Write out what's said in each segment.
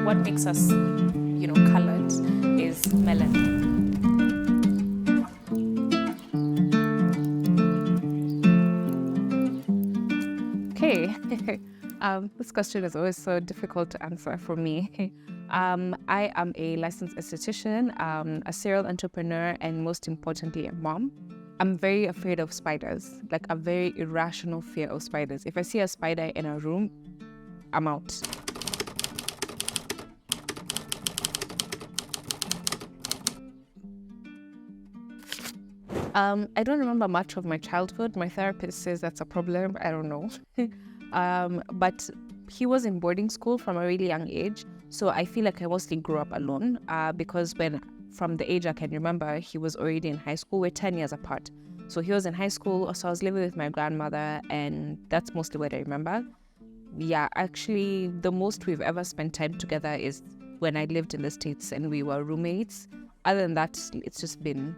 what makes us, colored is melanin. Okay, this question is always so difficult to answer for me. I am a licensed esthetician, a serial entrepreneur, and most importantly, a mom. I'm very afraid of spiders, like a very irrational fear of spiders. If I see a spider in a room, I'm out. I don't remember much of my childhood. My therapist says that's a problem. I don't know. But he was in boarding school from a really young age. So I feel like I mostly grew up alone because from the age I can remember, he was already in high school. We're 10 years apart. So he was in high school. So I was living with my grandmother, and that's mostly what I remember. Yeah, actually, the most we've ever spent time together is when I lived in the States and we were roommates. Other than that, it's just been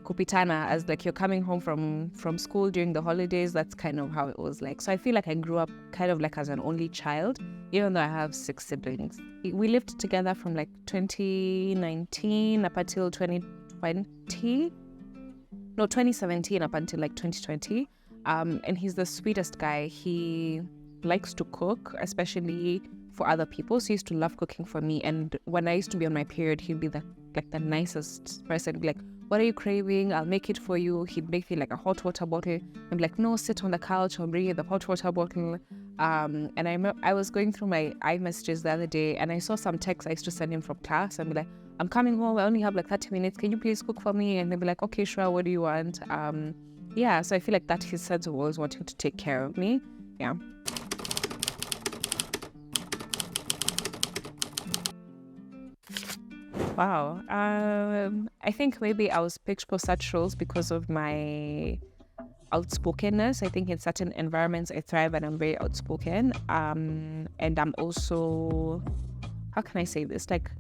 kupitana, as like you're coming home from school during the holidays. That's kind of how it was like. So I feel like I grew up kind of like as an only child, even though I have 6 siblings. We lived together from like 2019 up until 2017 up until like 2020. And he's the sweetest guy. He likes to cook, especially for other people. So he used to love cooking for me. And when I used to be on my period, he'd be the nicest person. He'd be like, what are you craving? I'll make it for you. He'd make me like a hot water bottle. I'm like, no, sit on the couch. I'll bring you the hot water bottle. And I was going through my iMessages the other day, and I saw some texts I used to send him from class. I'd be like, I'm coming home. I only have like 30 minutes. Can you please cook for me? And they'd be like, okay, sure. What do you want? Yeah, so I feel like that's his sense of always wanting to take care of me. Yeah. Wow. I think maybe I was picked for such roles because of my outspokenness. I think in certain environments I thrive and I'm very outspoken. And I'm also, how can I say this? Like,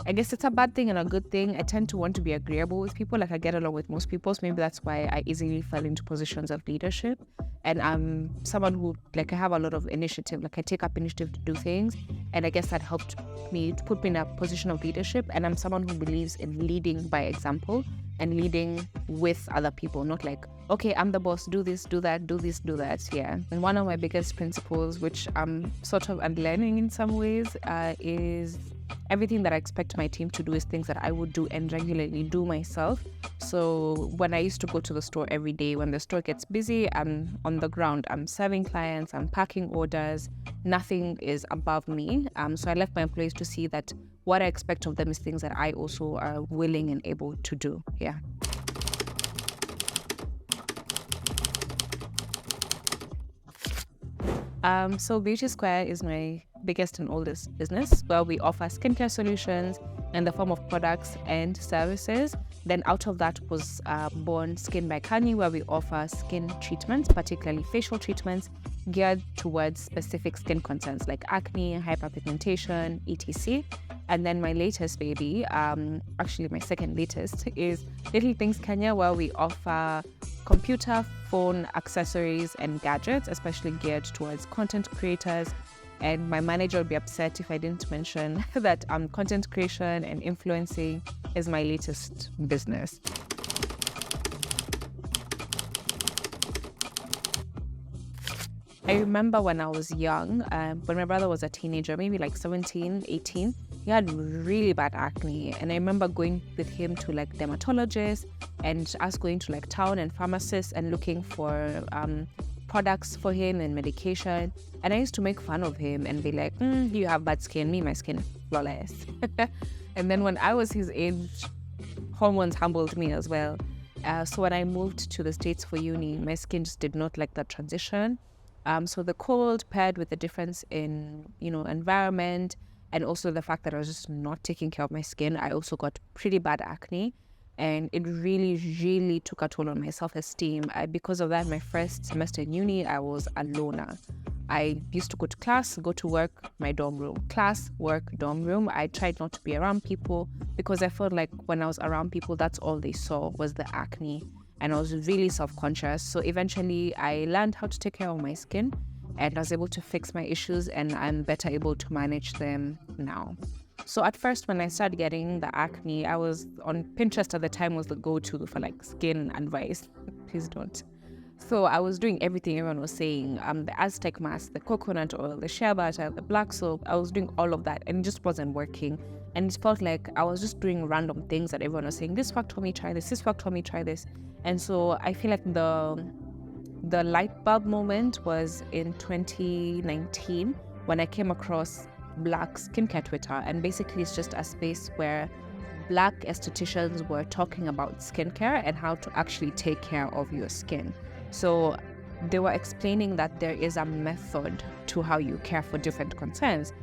I guess it's a bad thing and a good thing. I tend to want to be agreeable with people. Like, I get along with most people. So maybe that's why I easily fell into positions of leadership. And I'm someone who, like, I have a lot of initiative. Like, I take up initiative to do things. And I guess that helped me to put me in a position of leadership. And I'm someone who believes in leading by example and leading with other people. Not like, okay, I'm the boss, do this, do that, do this, do that. Yeah. And one of my biggest principles, which I'm sort of unlearning in some ways, is everything that I expect my team to do is things that I would do and regularly do myself. So when I used to go to the store every day, when the store gets busy, I'm on the ground, I'm serving clients, I'm packing orders, nothing is above me. So I left my employees to see that what I expect of them is things that I also are willing and able to do. Yeah. So Beauty Square is my biggest and oldest business, where we offer skincare solutions in the form of products and services. Then out of that was born Skin by Kanyi, where we offer skin treatments, particularly facial treatments, geared towards specific skin concerns like acne, hyperpigmentation, etc. And then my latest baby, actually my second latest, is Little Things Kenya, where we offer computer, phone, accessories, and gadgets, especially geared towards content creators. And my manager would be upset if I didn't mention that content creation and influencing is my latest business. I remember when I was young, when my brother was a teenager, maybe like 17, 18, he had really bad acne. And I remember going with him to like dermatologists and us going to like town and pharmacists and looking for products for him and medication. And I used to make fun of him and be like, you have bad skin, my skin flawless. And then when I was his age, hormones humbled me as well. So when I moved to the States for uni, my skin just did not like that transition. So the cold paired with the difference in, environment, and also the fact that I was just not taking care of my skin, I also got pretty bad acne. And it really, really took a toll on my self-esteem. Because of that, my first semester in uni, I was a loner. I used to go to class, go to work, my dorm room. Class, work, dorm room. I tried not to be around people because I felt like when I was around people, that's all they saw was the acne. And I was really self-conscious. So eventually, I learned how to take care of my skin. and I was able to fix my issues, and I'm better able to manage them now. So at first, when I started getting the acne, I was on Pinterest at the time, was the go-to for like skin advice. Please don't. So I was doing everything everyone was saying, the Aztec mask, the coconut oil, the shea butter, the black soap. I was doing all of that, and it just wasn't working. And it felt like I was just doing random things that everyone was saying. This fuck told me try this. This fuck told me try this. And so I feel like the light bulb moment was in 2019 when I came across Black skincare Twitter, and basically it's just a space where Black estheticians were talking about skincare and how to actually take care of your skin. So they were explaining that there is a method to how you care for different concerns.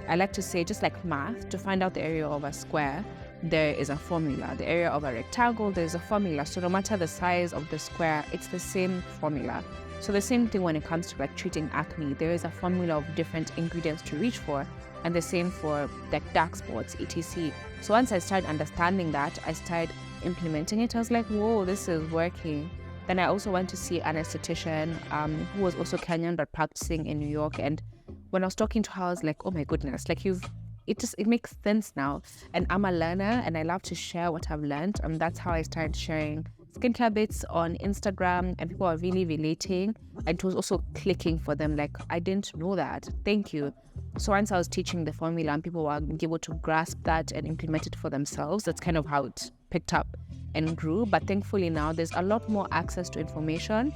I like to say, just like math, to find out the area of a square, there is a formula. The area of a rectangle, there's a formula. So no matter the size of the square, it's the same formula. So the same thing when it comes to like treating acne, there is a formula of different ingredients to reach for, and the same for like dark spots, etc. So once I started understanding that, I started implementing it. I was like, whoa, this is working. Then I also went to see an esthetician who was also Kenyan but practicing in New York. And when I was talking to her, I was like, oh my goodness, like it makes sense now. And I'm a learner and I love to share what I've learned. And that's how I started sharing skincare bits on Instagram, and people are really relating. And it was also clicking for them. Like, I didn't know that. Thank you. So once I was teaching the formula and people were able to grasp that and implement it for themselves, that's kind of how it picked up and grew. But thankfully now there's a lot more access to information.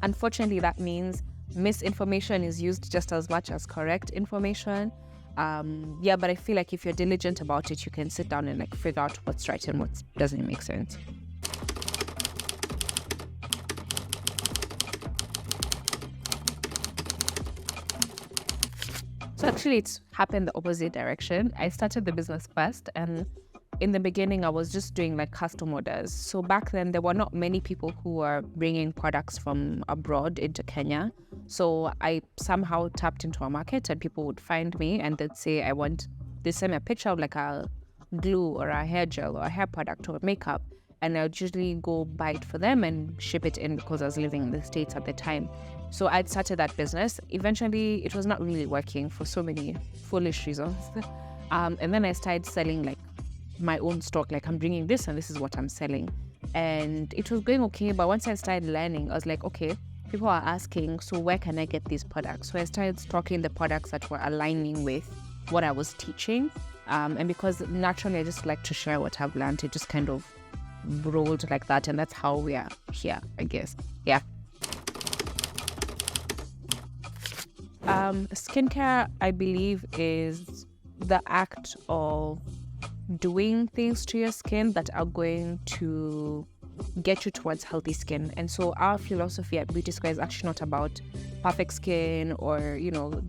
Unfortunately, that means misinformation is used just as much as correct information. But I feel like if you're diligent about it, you can sit down and like figure out what's right and what doesn't make sense. So actually it's happened the opposite direction. I started the business first, and in the beginning I was just doing like custom orders. So back then there were not many people who were bringing products from abroad into Kenya. So I somehow tapped into a market, and people would find me and they'd say, they send me a picture of like a glue or a hair gel or a hair product or makeup, and I would usually go buy it for them and ship it in because I was living in the States at the time. So I'd started that business. Eventually, it was not really working for so many foolish reasons. And then I started selling like my own stock, like I'm bringing this and this is what I'm selling. And it was going okay, but once I started learning, I was like, okay, people are asking, so where can I get these products? So I started stocking the products that were aligning with what I was teaching. And because naturally I just like to share what I've learned, it just kind of rolled like that. And that's how we are here, I guess. Yeah. Skincare, I believe, is the act of doing things to your skin that are going to get you towards healthy skin. And so our philosophy at Beauty Square is actually not about perfect skin or,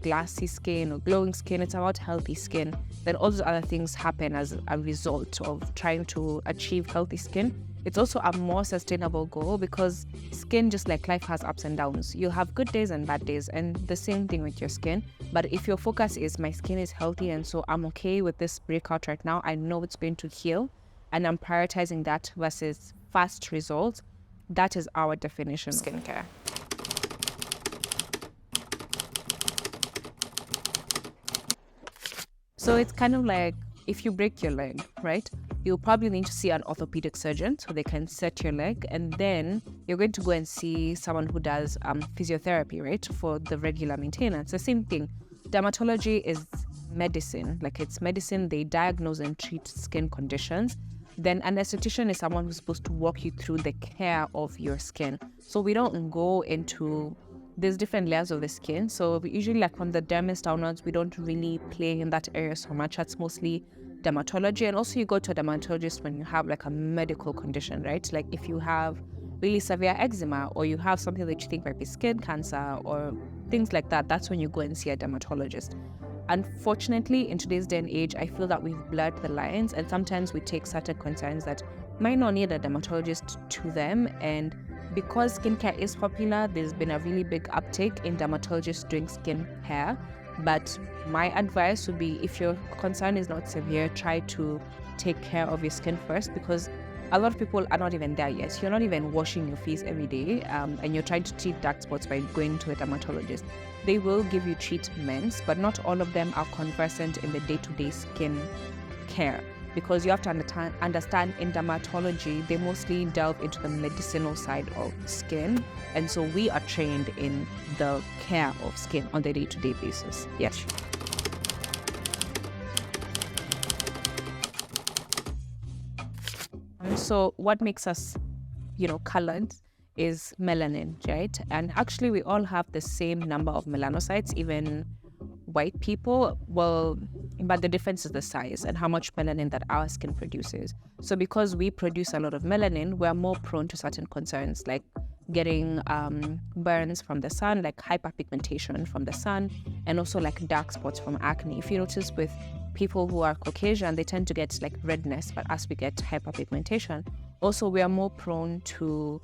glassy skin or glowing skin. It's about healthy skin. Then all those other things happen as a result of trying to achieve healthy skin. It's also a more sustainable goal because skin, just like life, has ups and downs. You'll have good days and bad days, and the same thing with your skin. But if your focus is my skin is healthy and so I'm okay with this breakout right now, I know it's going to heal, and I'm prioritizing that versus fast results, that is our definition of skincare. So it's kind of like if you break your leg, right? You'll probably need to see an orthopedic surgeon so they can set your leg, and then you're going to go and see someone who does physiotherapy, right? For the regular maintenance. The same thing. Dermatology is medicine. Like, it's medicine. They diagnose and treat skin conditions. Then an esthetician is someone who's supposed to walk you through the care of your skin. So we don't go into, there's different layers of the skin. So we usually, like from the dermis downwards, we don't really play in that area so much. That's mostly dermatology. And also you go to a dermatologist when you have like a medical condition, right? Like if you have really severe eczema, or you have something that you think might be skin cancer or things like that, that's when you go and see a dermatologist. Unfortunately, in today's day and age, I feel that we've blurred the lines, and sometimes we take certain concerns that might not need a dermatologist to them. And because skincare is popular, there's been a really big uptake in dermatologists doing skincare. But my advice would be, if your concern is not severe, try to take care of your skin first, because a lot of people are not even there yet. You're not even washing your face every day, and you're trying to treat dark spots by going to a dermatologist. They will give you treatments, but not all of them are conversant in the day-to-day skin care, because you have to understand in dermatology, they mostly delve into the medicinal side of skin. And so we are trained in the care of skin on the day-to-day basis. Yes. So what makes us, colored is melanin, right? And actually we all have the same number of melanocytes, even white people. Well, but the difference is the size and how much melanin that our skin produces. So because we produce a lot of melanin, we're more prone to certain concerns like getting burns from the sun, like hyperpigmentation from the sun, and also like dark spots from acne. If you notice with people who are Caucasian, they tend to get like redness, but as we get hyperpigmentation, also we are more prone to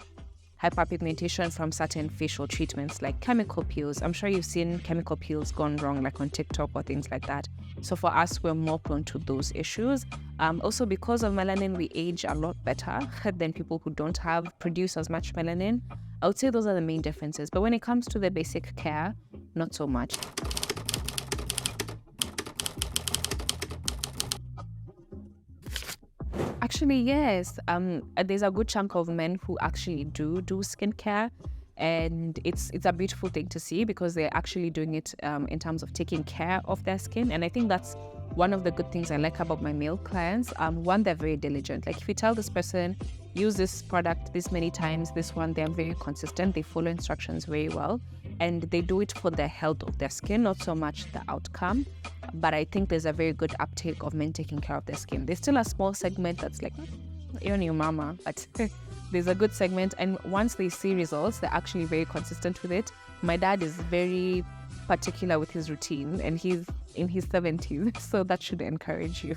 hyperpigmentation from certain facial treatments like chemical peels. I'm sure you've seen chemical peels gone wrong like on TikTok or things like that. So for us, we're more prone to those issues. Also because of melanin, we age a lot better than people who don't produce as much melanin. I would say those are the main differences. But when it comes to the basic care, not so much. Actually, yes. There's a good chunk of men who actually do skincare, and it's a beautiful thing to see because they're actually doing it in terms of taking care of their skin. And I think that's one of the good things I like about my male clients. One, they're very diligent. Like if you tell this person, use this product this many times, this one, they're very consistent. They follow instructions very well, and they do it for the health of their skin, not so much the outcome. But I think there's a very good uptake of men taking care of their skin. There's still a small segment that's like, even your mama, but there's a good segment. And once they see results, they're actually very consistent with it. My dad is very particular with his routine, and he's in his 70s, so that should encourage you.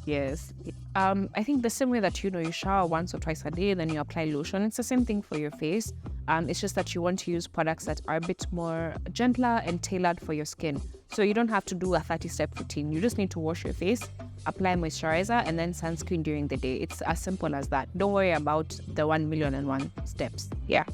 Yes. I think the same way that you shower once or twice a day, then you apply lotion. It's the same thing for your face. It's just that you want to use products that are a bit more gentler and tailored for your skin. So you don't have to do a 30-step routine. You just need to wash your face, apply moisturizer, and then sunscreen during the day. It's as simple as that. Don't worry about the 1,000,001 steps. Yeah.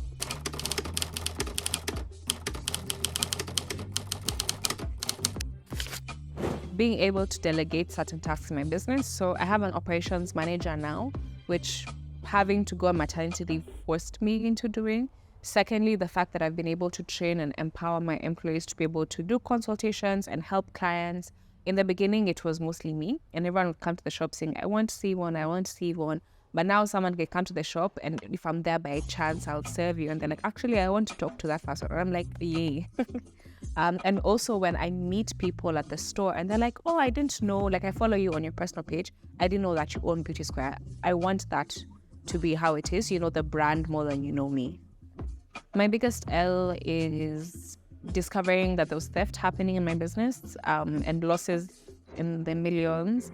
Being able to delegate certain tasks in my business. So I have an operations manager now, which having to go on maternity leave forced me into doing. Secondly, the fact that I've been able to train and empower my employees to be able to do consultations and help clients. In the beginning, it was mostly me, and everyone would come to the shop saying, I want to see one, I want to see one. But now someone can come to the shop, and if I'm there by chance, I'll serve you. And they're like, actually, I want to talk to that person. And I'm like, yay. And also when I meet people at the store and they're like, oh, I didn't know, like I follow you on your personal page. I didn't know that you own Beauty Square. I want that to be how it is, the brand more than you know me. My biggest L is discovering that there was theft happening in my business and losses in the millions.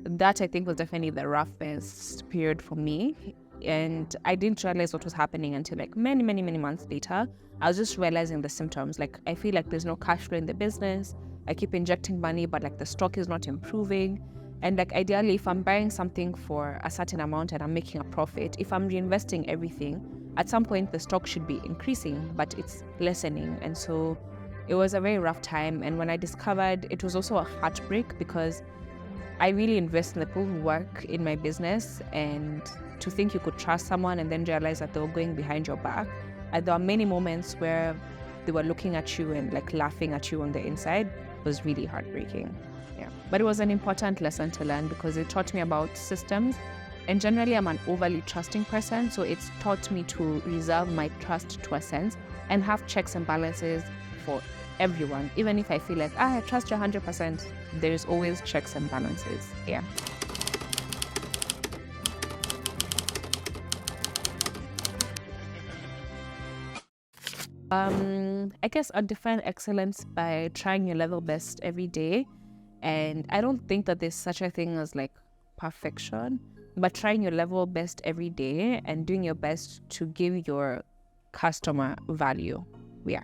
That I think was definitely the roughest period for me. And I didn't realize what was happening until like many, many, many months later. I was just realizing the symptoms. Like I feel like there's no cash flow in the business. I keep injecting money, but like the stock is not improving. And like ideally, if I'm buying something for a certain amount and I'm making a profit, if I'm reinvesting everything, at some point the stock should be increasing, but it's lessening. And so it was a very rough time. And when I discovered, it was also a heartbreak because I really invest in the people who work in my business, and to think you could trust someone and then realize that they were going behind your back. And there are many moments where they were looking at you and like laughing at you on the inside. It was really heartbreaking. Yeah. But it was an important lesson to learn because it taught me about systems. And generally, I'm an overly trusting person. So it's taught me to reserve my trust to a sense and have checks and balances for everyone. Even if I feel like, I trust you 100%, there's always checks and balances. Yeah. I guess I'd define excellence by trying your level best every day. And I don't think that there's such a thing as like perfection, but trying your level best every day and doing your best to give your customer value. Yeah.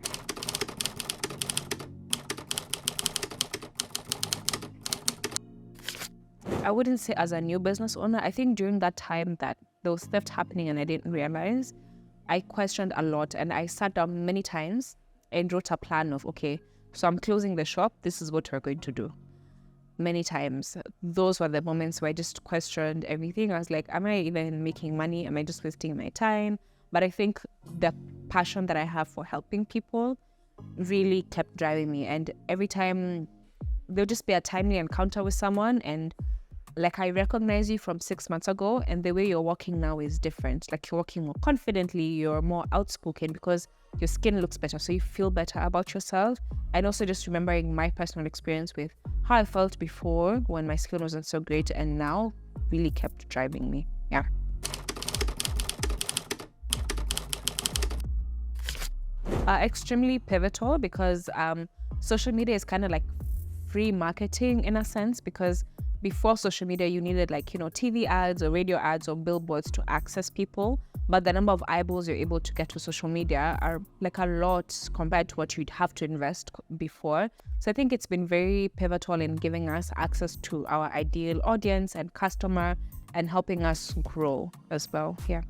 I wouldn't say as a new business owner. I think during that time that there was theft happening and I didn't realize, I questioned a lot, and I sat down many times and wrote a plan of, okay, so I'm closing the shop. This is what we're going to do. Many times, those were the moments where I just questioned everything. I was like, am I even making money? Am I just wasting my time? But I think the passion that I have for helping people really kept driving me. And every time there'll just be a timely encounter with someone, and like, I recognize you from 6 months ago, and the way you're walking now is different. Like, you're walking more confidently, you're more outspoken because your skin looks better, so you feel better about yourself. And also just remembering my personal experience with how I felt before when my skin wasn't so great, and now really kept driving me. Yeah. Extremely pivotal, because social media is kind of like free marketing in a sense, because before social media you needed TV ads or radio ads or billboards to access people, but the number of eyeballs you're able to get to social media are like a lot compared to what you'd have to invest before. So I think it's been very pivotal in giving us access to our ideal audience and customer, and helping us grow as well. Yeah.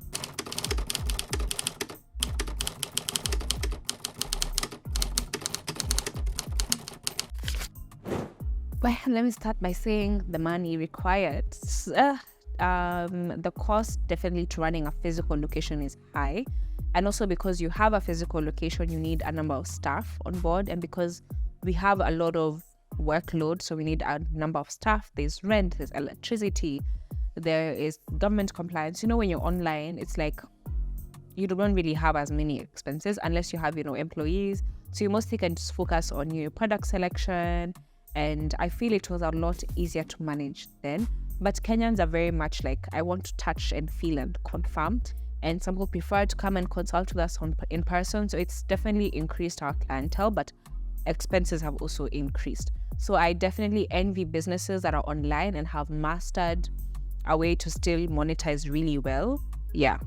Well, let me start by saying the money required. The cost definitely to running a physical location is high. And also because you have a physical location, you need a number of staff on board. And because we have a lot of workload, so we need a number of staff. There's rent, there's electricity, there is government compliance. When you're online, it's like you don't really have as many expenses unless you have, employees. So you mostly can just focus on your product selection. And I feel it was a lot easier to manage then. But Kenyans are very much like, I want to touch and feel and confirm. And some people prefer to come and consult with us in person. So it's definitely increased our clientele, but expenses have also increased. So I definitely envy businesses that are online and have mastered a way to still monetize really well. Yeah.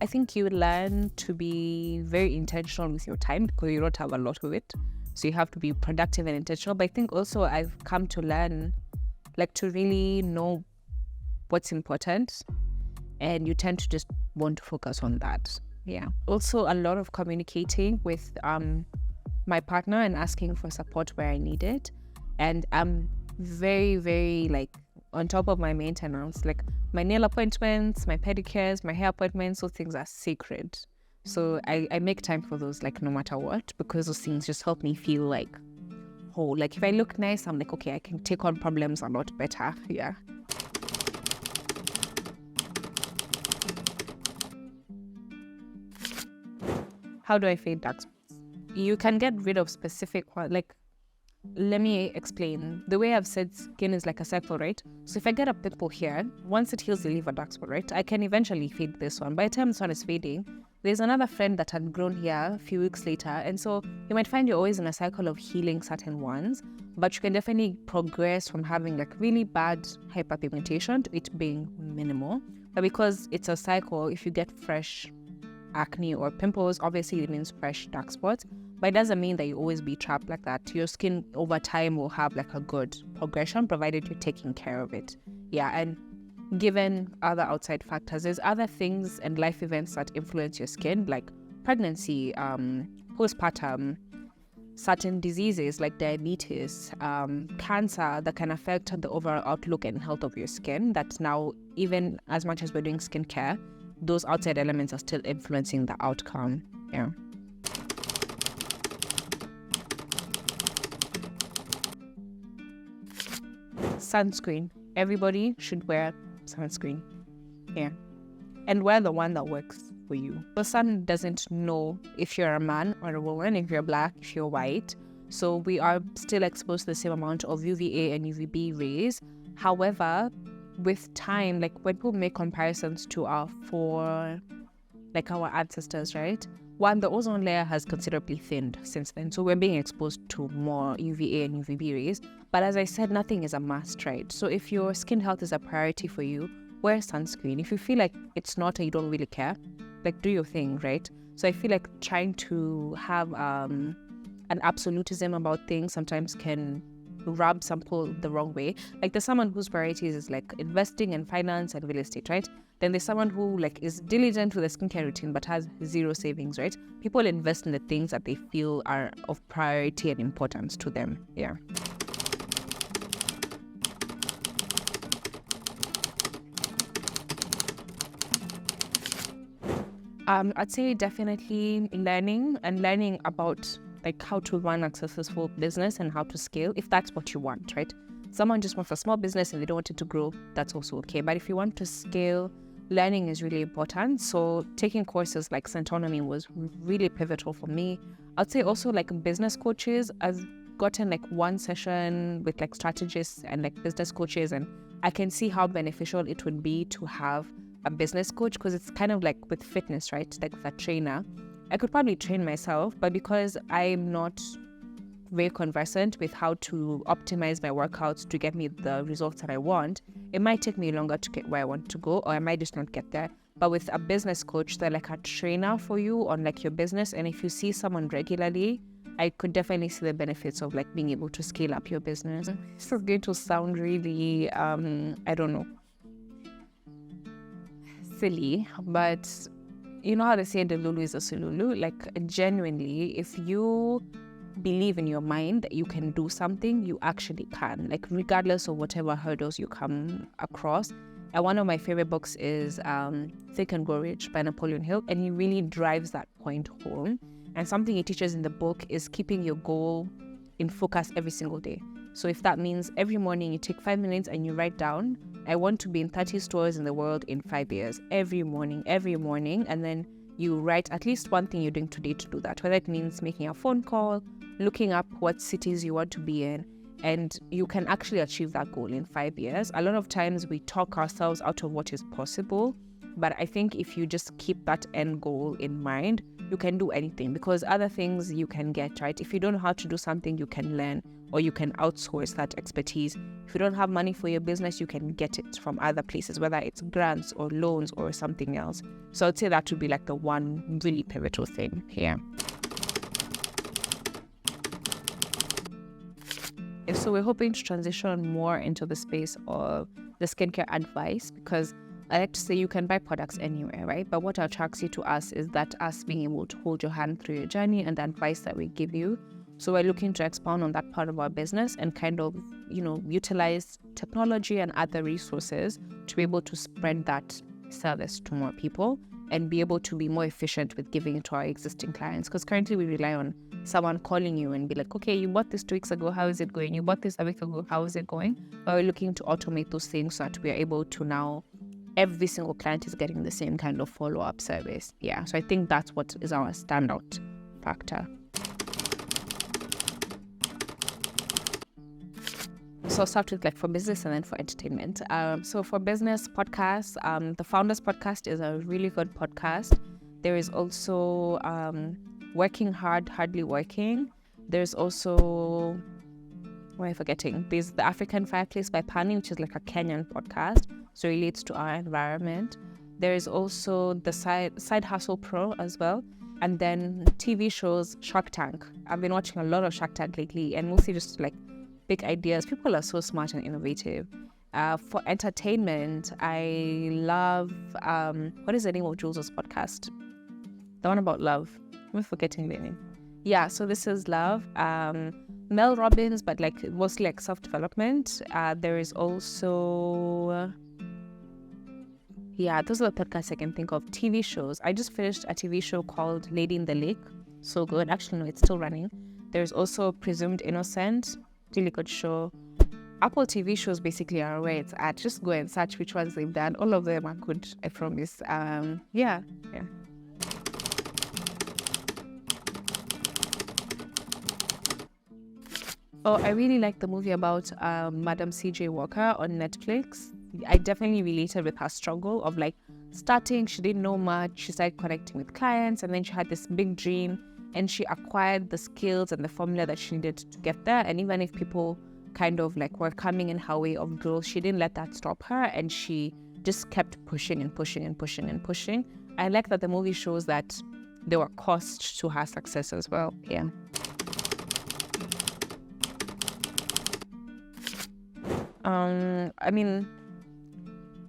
I think you learn to be very intentional with your time, because you don't have a lot of it. So you have to be productive and intentional. But I think also I've come to learn, to really know what's important, and you tend to just want to focus on that. Yeah. Also a lot of communicating with my partner and asking for support where I need it. And I'm very, very on top of my maintenance. My nail appointments, my pedicures, my hair appointments, those things are sacred. So I make time for those, no matter what, because those things just help me feel whole. If I look nice, I'm okay, I can take on problems a lot better. Yeah. How do I fade dark spots? You can get rid of specific ones. Let me explain. The way I've said skin is like a cycle, right? So if I get a pimple here, once it heals, they leave a dark spot, right? I can eventually fade this one. By the time this one is fading, there's another friend that had grown here a few weeks later. And so you might find you're always in a cycle of healing certain ones, but you can definitely progress from having really bad hyperpigmentation to it being minimal. But because it's a cycle, if you get fresh acne or pimples, obviously it means fresh dark spots. But it doesn't mean that you always be trapped like that. Your skin over time will have a good progression, provided you're taking care of it. Yeah, and given other outside factors, there's other things and life events that influence your skin, like pregnancy, postpartum, certain diseases like diabetes, cancer, that can affect the overall outlook and health of your skin. That's now, even as much as we're doing skincare, those outside elements are still influencing the outcome. Yeah. Sunscreen. Everybody should wear sunscreen. Yeah. And wear the one that works for you. The sun doesn't know if you're a man or a woman, if you're black, if you're white. So we are still exposed to the same amount of UVA and UVB rays. However, with time, when people make comparisons to our ancestors, right? One, the ozone layer has considerably thinned since then. So we're being exposed to more UVA and UVB rays. But as I said, nothing is a must, right? So if your skin health is a priority for you, wear sunscreen. If you feel like it's not and you don't really care, do your thing, right? So I feel trying to have an absolutism about things sometimes can rub some people the wrong way. Like there's someone whose priorities is like investing and finance and real estate, right? Then there's someone who like is diligent with a skincare routine but has zero savings, right? People invest in the things that they feel are of priority and importance to them. Yeah. I'd say definitely learning about like how to run a successful business and how to scale, if that's what you want, right? Someone just wants a small business and they don't want it to grow, that's also okay. But if you want to scale, learning is really important. So taking courses like Centonomy was really pivotal for me. I'd say also like business coaches. I've gotten like one session with like strategists and like business coaches, and I can see how beneficial it would be to have a business coach, because it's kind of like with fitness, right? Like with a trainer. I could probably train myself, but because I'm not very conversant with how to optimize my workouts to get me the results that I want, it might take me longer to get where I want to go, or I might just not get there. But with a business coach, they're like a trainer for you on like your business. And if you see someone regularly, I could definitely see the benefits of like being able to scale up your business. This is going to sound really, I don't know, silly, but you know how they say the Lulu is a Sululu? Like genuinely, if you believe in your mind that you can do something, you actually can, like regardless of whatever hurdles you come across. And one of my favorite books is Think and Grow Rich by Napoleon Hill, and he really drives that point home. And something he teaches in the book is keeping your goal in focus every single day. So if that means every morning you take 5 minutes and you write down, I want to be in 30 stores in the world in 5 years, every morning, and then you write at least one thing you're doing today to do that, whether it means making a phone call, looking up what cities you want to be in, and you can actually achieve that goal in 5 years. A lot of times we talk ourselves out of what is possible, but I think if you just keep that end goal in mind, you can do anything, because other things you can get, right? If you don't know how to do something, you can learn, or you can outsource that expertise. If you don't have money for your business, you can get it from other places, whether it's grants or loans or something else. So I'd say that would be like the one really pivotal thing here. And so we're hoping to transition more into the space of the skincare advice, because I like to say you can buy products anywhere, right? But what attracts you to us is that us being able to hold your hand through your journey and the advice that we give you. So we're looking to expand on that part of our business and kind of, utilize technology and other resources to be able to spread that service to more people and be able to be more efficient with giving it to our existing clients. Because currently we rely on someone calling you and be like, okay, you bought this 2 weeks ago, how is it going? You bought this a week ago, how is it going? But we're looking to automate those things so that we are able to now, every single client is getting the same kind of follow-up service. Yeah, so I think that's what is our standout factor. So I'll start with like for business and then for entertainment. So for business podcasts, the Founders Podcast is a really good podcast. There is also Working Hard, Hardly Working. There's also, what am I forgetting? There's The African Fireplace by Pani, which is like a Kenyan podcast. So it relates to our environment. There is also the Side Hustle Pro as well. And then TV shows, Shark Tank. I've been watching a lot of Shark Tank lately, and mostly just like big ideas. People are so smart and innovative. For entertainment, I love, what is the name of Jules' podcast? The one about love. I'm forgetting the name. Yeah, so this is Love. Mel Robbins, but like mostly like self-development. There is also, those are the podcasts I can think of. TV shows. I just finished a TV show called Lady in the Lake. So good. Actually, no, it's still running. There's also Presumed Innocent. Really good show. Apple TV shows basically are where it's at. Just go and search which ones they've done. All of them are good, I promise. Yeah. Oh, I really like the movie about Madam C.J. Walker on Netflix. I definitely related with her struggle of like starting. She didn't know much. She started connecting with clients, and then she had this big dream, and she acquired the skills and the formula that she needed to get there. And even if people kind of like were coming in her way of growth, she didn't let that stop her, and she just kept pushing and pushing and pushing and pushing. I like that the movie shows that there were costs to her success as well. Yeah. I mean,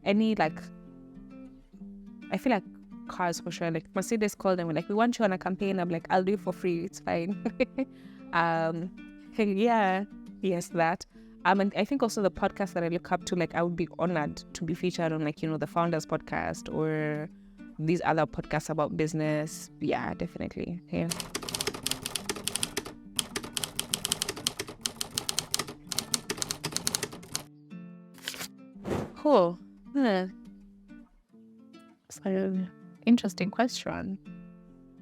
any like, I feel like cars for sure. Like Mercedes called them, like, we want you on a campaign. I'm like, I'll do it for free. It's fine. Yeah, yes, that. And I think also the podcast that I look up to, like, I would be honored to be featured on, like, the Founders Podcast or these other podcasts about business. Yeah, definitely. Yeah. Cool. So, interesting question.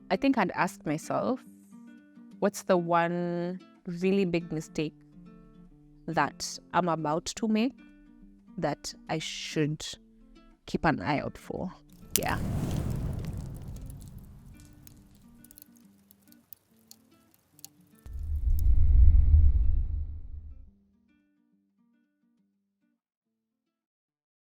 I think I'd ask myself, what's the one really big mistake that I'm about to make that I should keep an eye out for? Yeah.